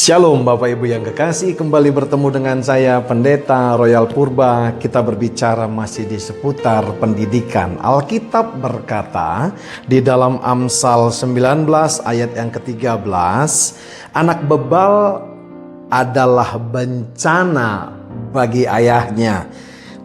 Shalom Bapak Ibu yang kekasih, kembali bertemu dengan saya Pendeta Royal Purba. Kita berbicara masih di seputar pendidikan. Alkitab berkata di dalam Amsal 19 ayat yang ke-13, anak bebal adalah bencana bagi ayahnya,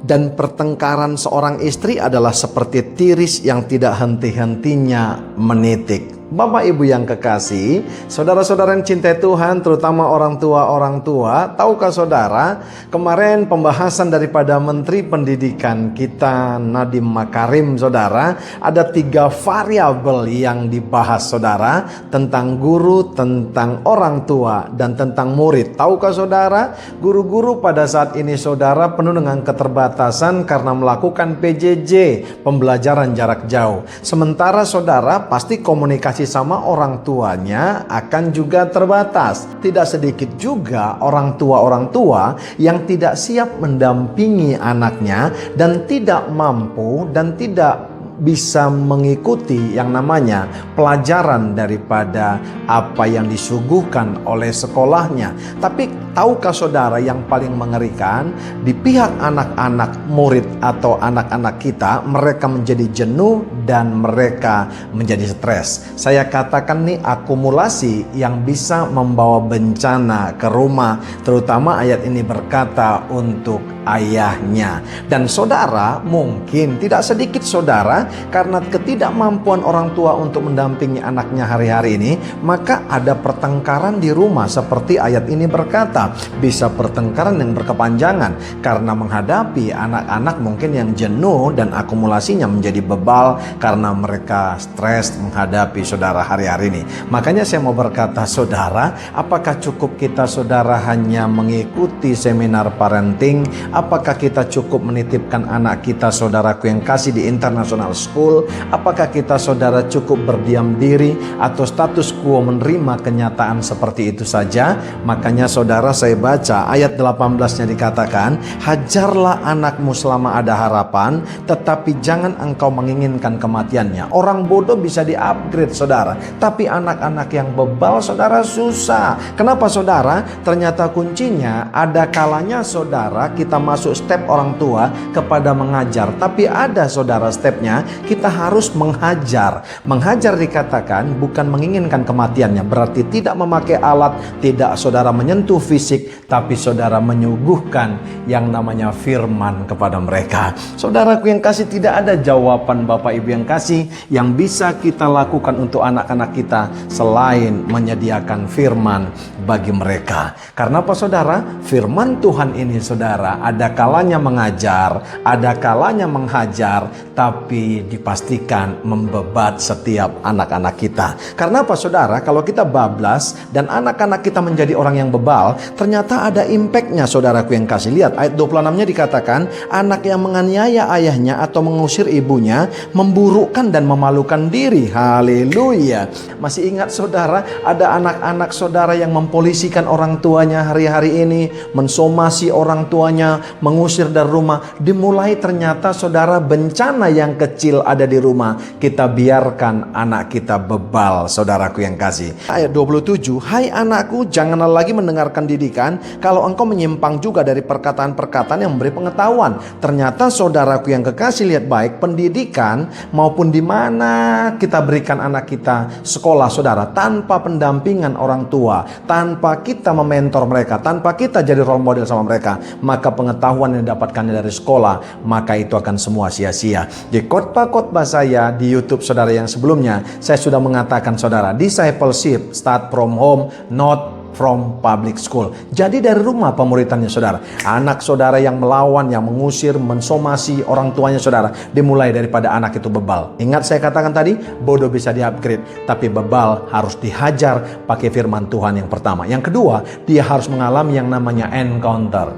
dan pertengkaran seorang istri adalah seperti tiris yang tidak henti-hentinya menitik. Bapak Ibu yang kekasih, saudara-saudara yang cintai Tuhan, terutama orang tua, tahukah saudara, kemarin pembahasan daripada Menteri Pendidikan kita Nadiem Makarim, saudara, ada 3 variabel yang dibahas, saudara, tentang guru, tentang orang tua, dan tentang murid. Tahukah saudara, guru-guru pada saat ini, saudara, penuh dengan keterbatasan karena melakukan PJJ, pembelajaran jarak jauh. Sementara saudara, pasti komunikasi sama orang tuanya akan juga terbatas. Tidak sedikit juga orang tua yang tidak siap mendampingi anaknya dan tidak mampu dan tidak bisa mengikuti yang namanya pelajaran daripada apa yang disuguhkan oleh sekolahnya. Tapi tahukah saudara yang paling mengerikan, di pihak anak-anak murid atau anak-anak kita, mereka menjadi jenuh dan mereka menjadi stres. Saya katakan nih, akumulasi yang bisa membawa bencana ke rumah, terutama ayat ini berkata untuk ayahnya. Dan saudara, mungkin tidak sedikit saudara, karena ketidakmampuan orang tua untuk mendampingi anaknya hari-hari ini, maka ada pertengkaran di rumah. Seperti ayat ini berkata, bisa pertengkaran yang berkepanjangan karena menghadapi anak-anak mungkin yang jenuh dan akumulasinya menjadi bebal karena mereka stres menghadapi saudara hari-hari ini. Makanya saya mau berkata, saudara, apakah cukup kita saudara hanya mengikuti seminar parenting? Apakah kita cukup menitipkan anak kita, saudaraku yang kasih, di international school? Apakah kita saudara cukup berdiam diri atau status quo menerima kenyataan seperti itu saja? Makanya saudara, saya baca ayat 18-nya dikatakan, hajarlah anakmu selama ada harapan, tetapi jangan engkau menginginkan kematiannya. Orang bodoh bisa di-upgrade saudara, tapi anak-anak yang bebal saudara susah. Kenapa saudara? Ternyata kuncinya ada kalanya saudara kita masuk step orang tua kepada mengajar, tapi ada saudara stepnya kita harus menghajar. Menghajar dikatakan bukan menginginkan kematiannya, berarti tidak memakai alat, tidak saudara menyentuh fisik, tapi saudara menyuguhkan yang namanya firman kepada mereka. Saudaraku yang kasih, tidak ada jawaban Bapak Ibu yang kasih yang bisa kita lakukan untuk anak-anak kita selain menyediakan firman bagi mereka. Karena apa saudara? Firman Tuhan ini saudara, ada kalanya mengajar, ada kalanya menghajar, tapi dipastikan membebat setiap anak-anak kita. Karena apa saudara? Kalau kita bablas dan anak-anak kita menjadi orang yang bebal, ternyata ada impactnya saudaraku yang kasih. Lihat ayat 26-nya dikatakan, anak yang menganiaya ayahnya atau mengusir ibunya memburukkan dan memalukan diri. Haleluya. Masih ingat saudara, ada anak-anak saudara yang mempolisikan orang tuanya hari-hari ini, mensomasi orang tuanya, mengusir dari rumah. Dimulai ternyata saudara bencana yang kecil ada di rumah, kita biarkan anak kita bebal saudaraku yang kasih. Ayat 27, hai anakku, janganlah lagi mendengarkan didikan kalau engkau menyimpang juga dari perkataan-perkataan yang memberi pengetahuan. Ternyata saudaraku yang kekasih, lihat baik, pendidikan maupun di mana kita berikan anak kita sekolah saudara, tanpa pendampingan orang tua, tanpa kita mementor mereka, tanpa kita jadi role model sama mereka, maka pengetahuan yang didapatkannya dari sekolah, maka itu akan semua sia-sia. Di khotbah-khotbah saya di YouTube saudara yang sebelumnya, saya sudah mengatakan saudara, discipleship start from home, not from public school. Jadi dari rumah pemuritannya saudara. Anak saudara yang melawan, yang mengusir, mensomasi orang tuanya saudara, dimulai daripada anak itu bebal. Ingat saya katakan tadi, bodoh bisa di-upgrade, tapi bebal harus dihajar pakai firman Tuhan yang pertama. Yang kedua, dia harus mengalami yang namanya encounter,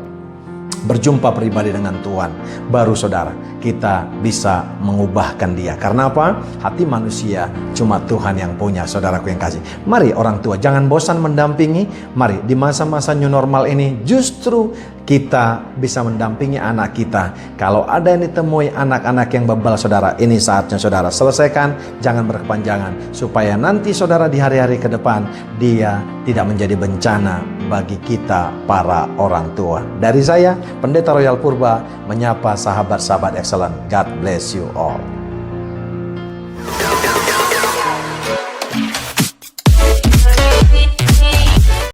berjumpa pribadi dengan Tuhan. Baru saudara, kita bisa mengubahkan dia. Karena apa? Hati manusia cuma Tuhan yang punya, saudaraku yang kasih. Mari orang tua, jangan bosan mendampingi. Mari di masa-masa new normal ini justru kita bisa mendampingi anak kita. Kalau ada yang ditemui anak-anak yang bebal saudara, ini saatnya saudara selesaikan, jangan berkepanjangan, supaya nanti saudara di hari-hari ke depan dia tidak menjadi bencana bagi kita para orang tua. Dari saya, Pendeta Royal Purba, menyapa sahabat-sahabat excellent. God bless you all.